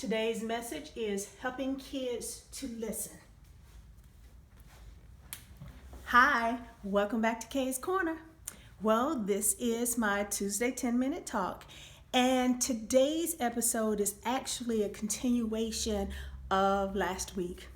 Today's message is helping kids to listen. Hi, welcome back to Kay's Corner. Well, this is my Tuesday 10-minute talk, and today's episode is actually a continuation of last week.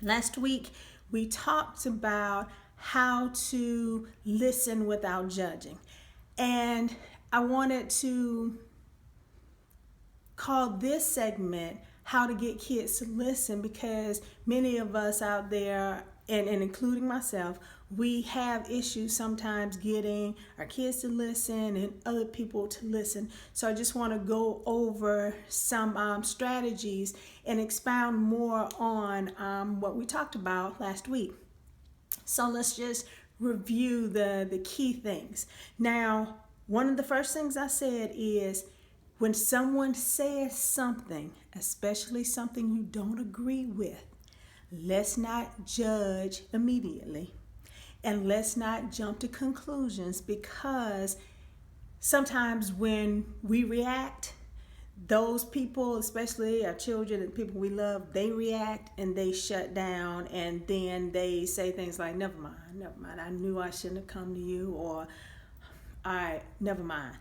Last week, we talked about how to listen without judging, and I wanted to call this segment How to Get Kids to Listen, because many of us out there, and including myself, we have issues sometimes getting our kids to listen and other people to listen. So I just want to go over some strategies and expound more on what we talked about last week. So let's just review the key things. Now, one of the first things I said is, when someone says something, especially something you don't agree with, let's not judge immediately. And let's not jump to conclusions, because sometimes when we react, those people, especially our children and people we love, they react and they shut down, and then they say things like, never mind, I knew I shouldn't have come to you, or all right, never mind.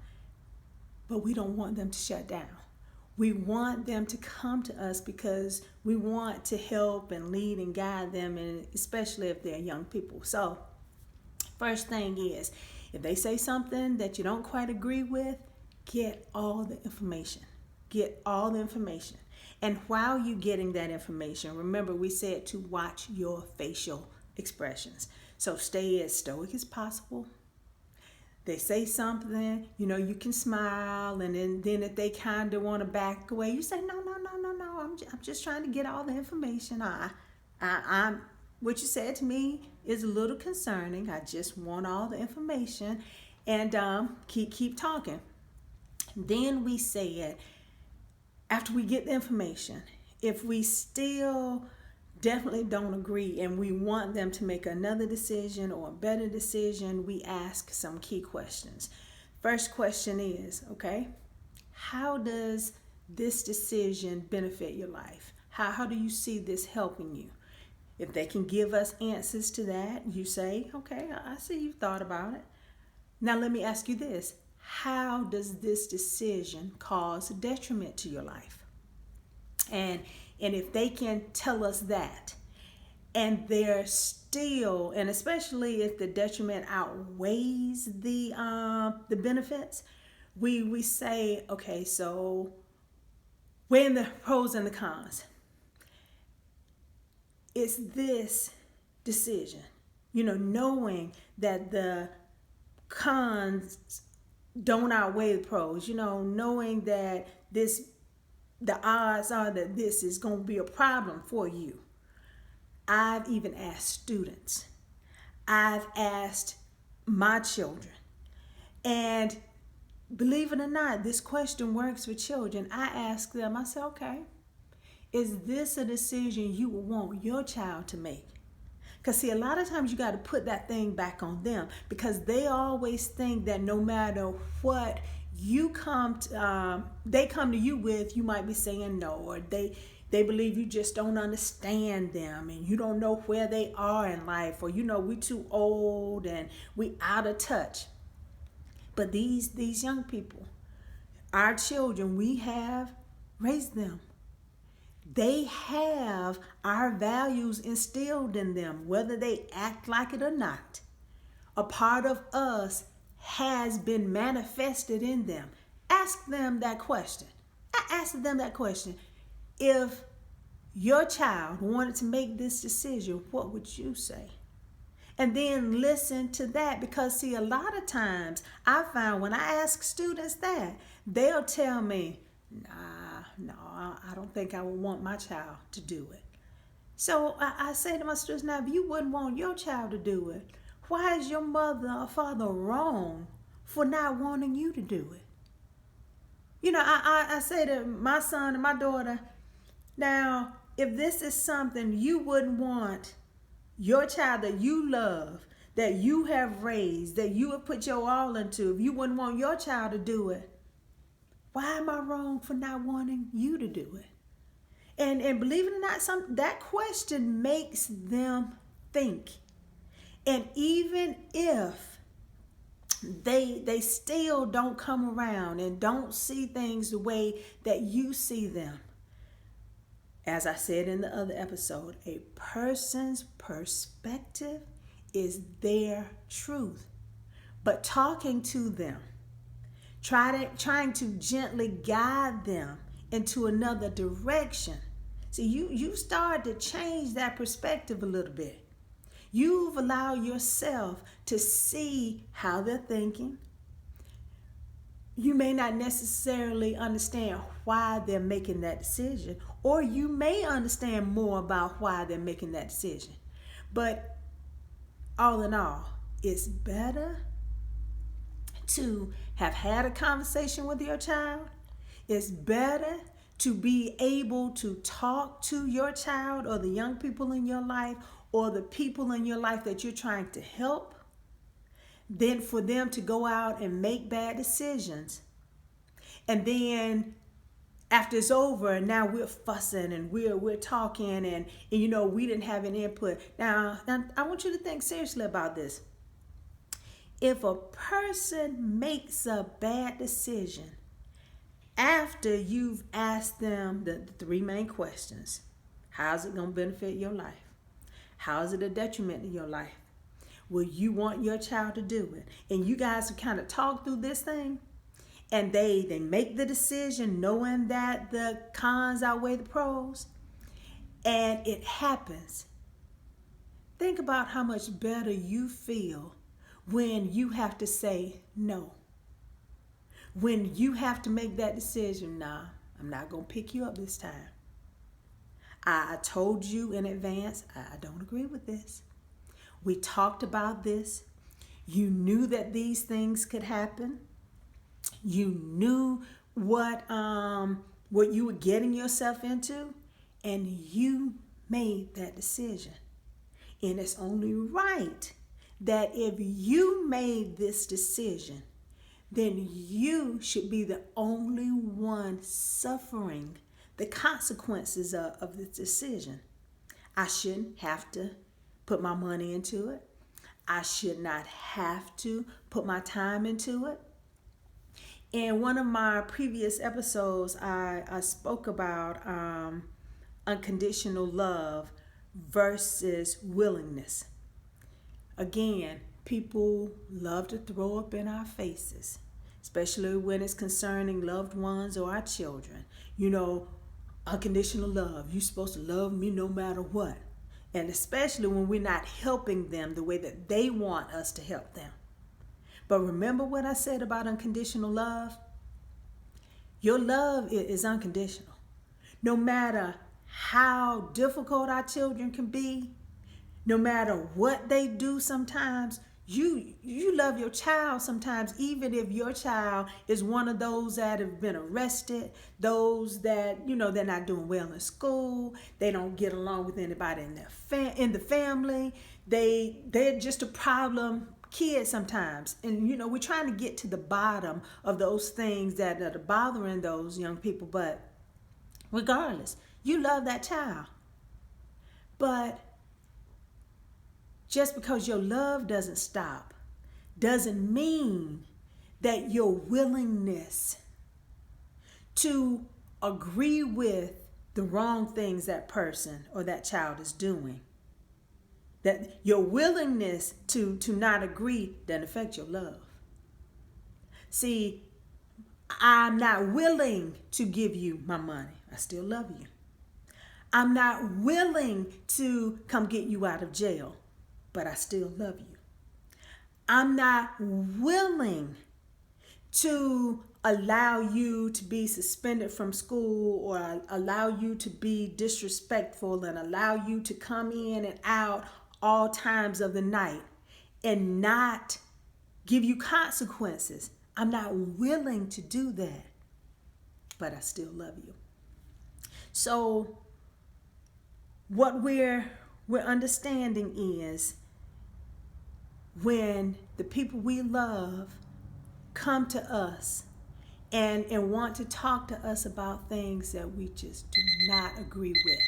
But we don't want them to shut down. We want them to come to us because we want to help and lead and guide them, and especially if they're young people. So, first thing is, if they say something that you don't quite agree with, get all the information. Get all the information. And while you're getting that information, remember we said to watch your facial expressions. So stay as stoic as possible. They say something, you can smile, and then if they kind of want to back away, you say, no, I'm just trying to get all the information. I'm what you said to me is a little concerning. I just want all the information, and keep talking. Then we said, after we get the information, if we still definitely don't agree and we want them to make another decision or a better decision, we ask some key questions. First question is, okay, how does this decision benefit your life? How do you see this helping you? If they can give us answers to that, you say, okay, I see you've thought about it. Now let me ask you this. How does this decision cause detriment to your life? And if they can tell us that, and they're still, and especially if the detriment outweighs the benefits, we say, okay, so weighing the pros and the cons. It's this decision, knowing that the cons don't outweigh the pros, knowing that the odds are that this is going to be a problem for you. I've even asked students. I've asked my children. And believe it or not, this question works for children. I ask them, I say, okay, is this a decision you would want your child to make? Because see, a lot of times you got to put that thing back on them, because they always think that no matter what they come to you with, you might be saying no, or they believe you just don't understand them and you don't know where they are in life, or we too old and we out of touch. But these young people, our children, we have raised them. They have our values instilled in them, whether they act like it or not. A part of us has been manifested in them. Ask them that question. I asked them that question. If your child wanted to make this decision, what would you say? And then listen to that, because see, a lot of times I find when I ask students that, they'll tell me, no, I don't think I would want my child to do it. So I say to my students, now, if you wouldn't want your child to do it, why is your mother or father wrong for not wanting you to do it? I say to my son and my daughter, now, if this is something you wouldn't want your child that you love, that you have raised, that you have put your all into, if you wouldn't want your child to do it, Why am I wrong for not wanting you to do it? And believe it or not, that question makes them think. And even if they still don't come around and don't see things the way that you see them, as I said in the other episode, a person's perspective is their truth. But talking to them, trying to gently guide them into another direction. See, you start to change that perspective a little bit. You've allowed yourself to see how they're thinking. You may not necessarily understand why they're making that decision, or you may understand more about why they're making that decision. But all in all, it's better to have had a conversation with your child. It's better to be able to talk to your child or the young people in your life or the people in your life that you're trying to help than for them to go out and make bad decisions. And then after it's over, now we're fussing and we're talking and we didn't have any input. Now I want you to think seriously about this. If a person makes a bad decision after you've asked them the three main questions, how's it going to benefit your life? How is it a detriment to your life? Will you want your child to do it? And you guys have kind of talked through this thing, and they make the decision knowing that the cons outweigh the pros, and it happens. Think about how much better you feel when you have to say no. When you have to make that decision, nah, I'm not going to pick you up this time. I told you in advance, I don't agree with this. We talked about this. You knew that these things could happen. You knew what you were getting yourself into, and you made that decision. And it's only right that if you made this decision, then you should be the only one suffering the consequences of this decision. I shouldn't have to put my money into it. I should not have to put my time into it. In one of my previous episodes, I spoke about unconditional love versus willingness. Again, people love to throw up in our faces, especially when it's concerning loved ones or our children. Unconditional love. You're supposed to love me no matter what. And especially when we're not helping them the way that they want us to help them. But remember what I said about unconditional love? Your love is unconditional. No matter how difficult our children can be, no matter what they do sometimes, you love your child sometimes, even if your child is one of those that have been arrested, those that, they're not doing well in school, they don't get along with anybody in the family, they're just a problem kid sometimes. And, we're trying to get to the bottom of those things that are bothering those young people. But regardless, you love that child. But just because your love doesn't stop doesn't mean that your willingness to agree with the wrong things that person or that child is doing, that your willingness to not agree doesn't affect your love. See, I'm not willing to give you my money. I still love you. I'm not willing to come get you out of jail, but I still love you. I'm not willing to allow you to be suspended from school or allow you to be disrespectful and allow you to come in and out all times of the night and not give you consequences. I'm not willing to do that, but I still love you. So what we're understanding is when the people we love come to us and want to talk to us about things that we just do not agree with.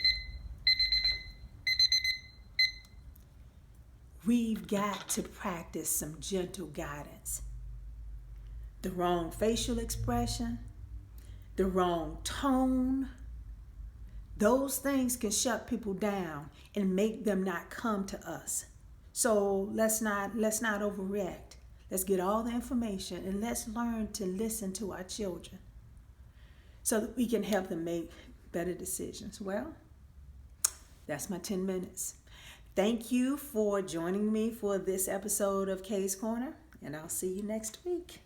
We've got to practice some gentle guidance. The wrong facial expression, the wrong tone, those things can shut people down and make them not come to us. So let's not overreact. Let's get all the information and let's learn to listen to our children so that we can help them make better decisions. Well, that's my 10 minutes. Thank you for joining me for this episode of Kay's Corner, and I'll see you next week.